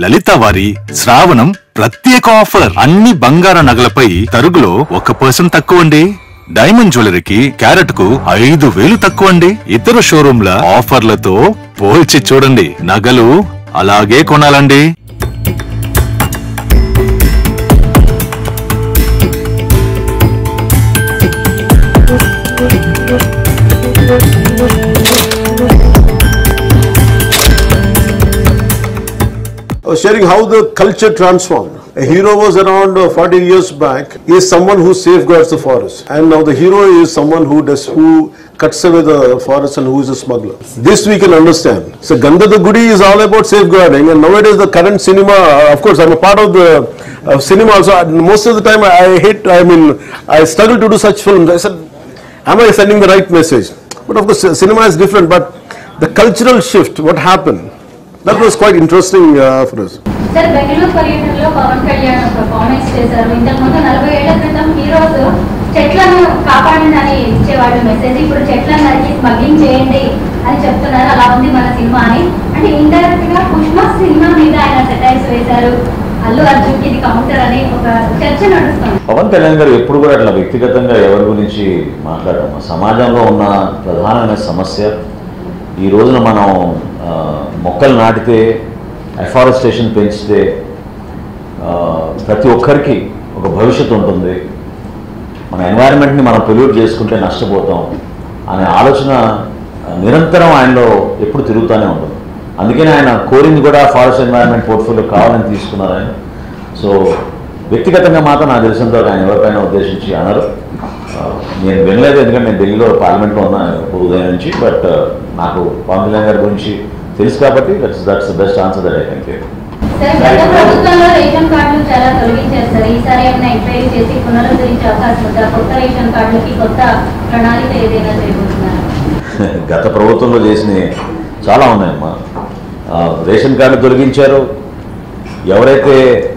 లలిత వారి శ్రావణం ప్రత్యేక ఆఫర్ అన్ని బంగార నగలపై తరుగులో 1% తక్కువండి. డైమండ్ జ్యువెలరీకి క్యారెట్ కు 5,000 తక్కువండి. ఇతర షోరూంల ఆఫర్లతో పోల్చి చూడండి. నగలు అలాగే కొనాలండి. Sharing how the culture transformed. A hero was around 40 years back. He is someone who safeguards the forest, and now the hero is someone who cuts away the forest and who is a smuggler. This we can understand. So Gandhada Gudi is all about safeguarding, and nowadays the current cinema. Of course, I'm a part of the cinema also. Most of the time, I struggle to do such films. I said, am I sending the right message? But of course, cinema is different. But the cultural shift, what happened? That was quite interesting for us. Sir, Bengaluru పర్యటనలో పవన్ కళ్యాణ్ ఒక comments చేశారు. ఇంతకుముందు 40 ఏళ్ల క్రితం heroes చెట్లను కాపాడండి అని ఇచ్చేవాళ్ళు మెసేజ్. ఇప్పుడు చెట్లను నరికి స్మగ్లింగ్ చేయండి అని చెప్తున్నారు. అలా ఉంది మన సినిమా అని. అంటే ఇండైరెక్ట్ గా పుష్ప సినిమా మీద ఆయన సెటైర్స్ వేశారు. అల్లు అర్జున్ కి ఇది కౌంటర్ అని ఒక చర్చ నడుస్తుంది. పవన్ కళ్యాణ్ గారు ఎప్పుడు కూడా అట్లా వ్యక్తిగతంగా ఎవరి గురించి మాట్లాడము. సమాజంలో ఉన్న ప్రధానమైన సమస్య ఈ రోజున మనం మొక్కలు నాటితే, అఫారెస్టేషన్ పెంచితే ప్రతి ఒక్కరికి ఒక భవిష్యత్తు ఉంటుంది. మన ఎన్వైరన్మెంట్ని మనం పొల్యూట్ చేసుకుంటే నష్టపోతాం అనే ఆలోచన నిరంతరం ఆయనలో ఎప్పుడు తిరుగుతూనే ఉంటుంది. అందుకని ఆయన కోరింది కూడా ఫారెస్ట్ ఎన్వైరన్మెంట్ పోర్ట్ఫోలియో కావాలని తీసుకున్నారు ఆయన. సో వ్యక్తిగతంగా మాత్రం నాకు తెలిసినంత ఆయన ఎవరికైనా ఉద్దేశించి అనరు. నేను వినలేదు, ఎందుకంటే నేను ఢిల్లీలో పార్లమెంట్లో ఉన్నా ఉదయం నుంచి. బట్ నాకు పవన్ కళ్యాణ్ గారి గురించి తెలుసు కాబట్టి that's the best answer that I can give. గత ప్రభుత్వంలో రేషన్ కార్డులు చాలా తొలగించారు సార్. ఈసారి ఏమైనా ఎంక్వైరీ చేసి పునరుద్ధరించే అవకాశం ఉందా? కొత్త రేషన్ కార్డులకి కొత్త ప్రణాళిక ఏదైనా చేయబోతున్నారు? గత ప్రభుత్వంలో చేసినవి చాలా ఉన్నాయమ్మా. రేషన్ కార్డు తొలగించారు. ఎవరైతే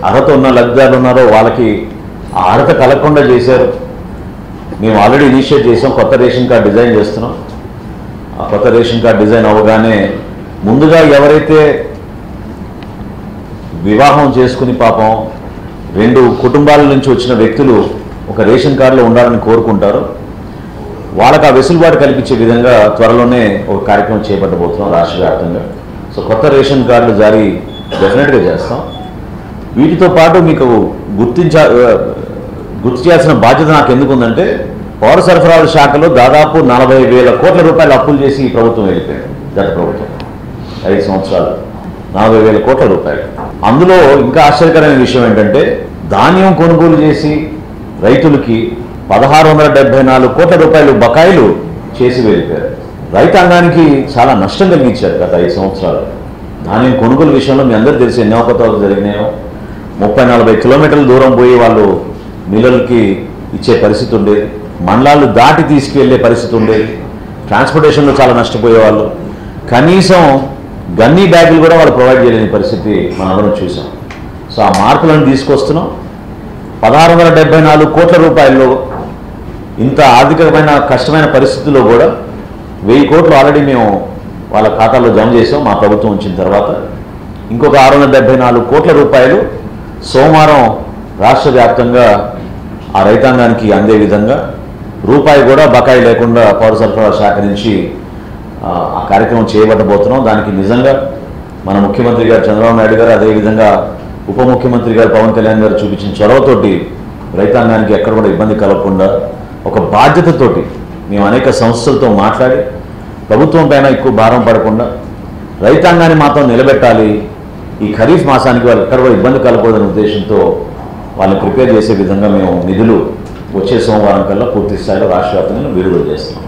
అర్హత ఉన్న లబ్ధిదారులు ఉన్నారో వాళ్ళకి ఆ అర్హత కలగకుండా చేశారు. మేము ఆల్రెడీ ఇనిషియేట్ చేసాం, కొత్త రేషన్ కార్డు డిజైన్ చేస్తున్నాం. ఆ కొత్త రేషన్ కార్డు డిజైన్ అవ్వగానే ముందుగా ఎవరైతే వివాహం చేసుకుని పాపం 2 కుటుంబాల నుంచి వచ్చిన వ్యక్తులు ఒక రేషన్ కార్డులో ఉండాలని కోరుకుంటారు, వాళ్ళకి ఆ వెసులుబాటు కల్పించే విధంగా త్వరలోనే ఒక కార్యక్రమం చేపట్టబోతున్నాం రాష్ట్ర వ్యాప్తంగా. సో కొత్త రేషన్ కార్డులు జారీ డెఫినెట్గా చేస్తాం. వీటితో పాటు మీకు గుర్తు చేయాల్సిన బాధ్యత నాకు ఎందుకుందంటే, పౌర సరఫరాల శాఖలో దాదాపు 40,000 కోట్ల రూపాయలు అప్పులు చేసి ఈ ప్రభుత్వం వెళ్ళిపోయింది. గత ప్రభుత్వం 5 సంవత్సరాలు 40,000 కోట్ల రూపాయలు. అందులో ఇంకా ఆశ్చర్యకరమైన విషయం ఏంటంటే, ధాన్యం కొనుగోలు చేసి రైతులకి 1,674 కోట్ల రూపాయలు బకాయిలు చేసి వెళ్ళిపోయారు. రైతాంగానికి చాలా నష్టం కలిగించారు గత 5 సంవత్సరాలు. ధాన్యం కొనుగోలు విషయంలో మీ అందరూ తెలిసి ఎన్ని అవకతవకలు జరిగినాయో. 30-40 కిలోమీటర్ల దూరం పోయి వాళ్ళు మిల్లర్లకి ఇచ్చే పరిస్థితి ఉండేది. మండలాలు దాటి తీసుకువెళ్ళే పరిస్థితి ఉండేది. ట్రాన్స్పోర్టేషన్లో చాలా నష్టపోయేవాళ్ళు. కనీసం గన్నీ బ్యాగులు కూడా వాళ్ళు ప్రొవైడ్ చేయలేని పరిస్థితి మనందరం చూసాం. సో ఆ మార్పులను తీసుకొస్తున్నాం. 1,674 కోట్ల రూపాయల్లో ఇంత ఆర్థికమైన కష్టమైన పరిస్థితుల్లో కూడా 1,000 కోట్లు ఆల్రెడీ మేము వాళ్ళ ఖాతాల్లో జమ చేసాం మా ప్రభుత్వం వచ్చిన తర్వాత. ఇంకొక 674 కోట్ల రూపాయలు సోమవారం రాష్ట్ర వ్యాప్తంగా ఆ రైతాంగానికి అందే విధంగా రూపాయి కూడా బకాయి లేకుండా పౌర సరఫరాల శాఖ నుంచి ఆ కార్యక్రమం చేయబట్టబోతున్నాం. దానికి నిజంగా మన ముఖ్యమంత్రి గారు చంద్రబాబు నాయుడు గారు, అదేవిధంగా ఉప ముఖ్యమంత్రి గారు పవన్ కళ్యాణ్ గారు చూపించిన చొరవతోటి రైతాంగానికి ఎక్కడ కూడా ఇబ్బంది కలగకుండా ఒక బాధ్యతతోటి మేము అనేక సంస్థలతో మాట్లాడి ప్రభుత్వం పైన ఎక్కువ భారం పడకుండా రైతాంగాన్ని మాత్రం నిలబెట్టాలి, ఈ ఖరీఫ్ మాసానికి వాళ్ళు ఎక్కడ కూడా ఇబ్బంది కలగకూడదనే ఉద్దేశంతో వాళ్ళని ప్రిపేర్ చేసే విధంగా మేము నిధులు వచ్చే సోమవారం కల్లా పూర్తి స్థాయిలో రాష్ట్ర వ్యాప్తంగా విడుదల చేస్తాం.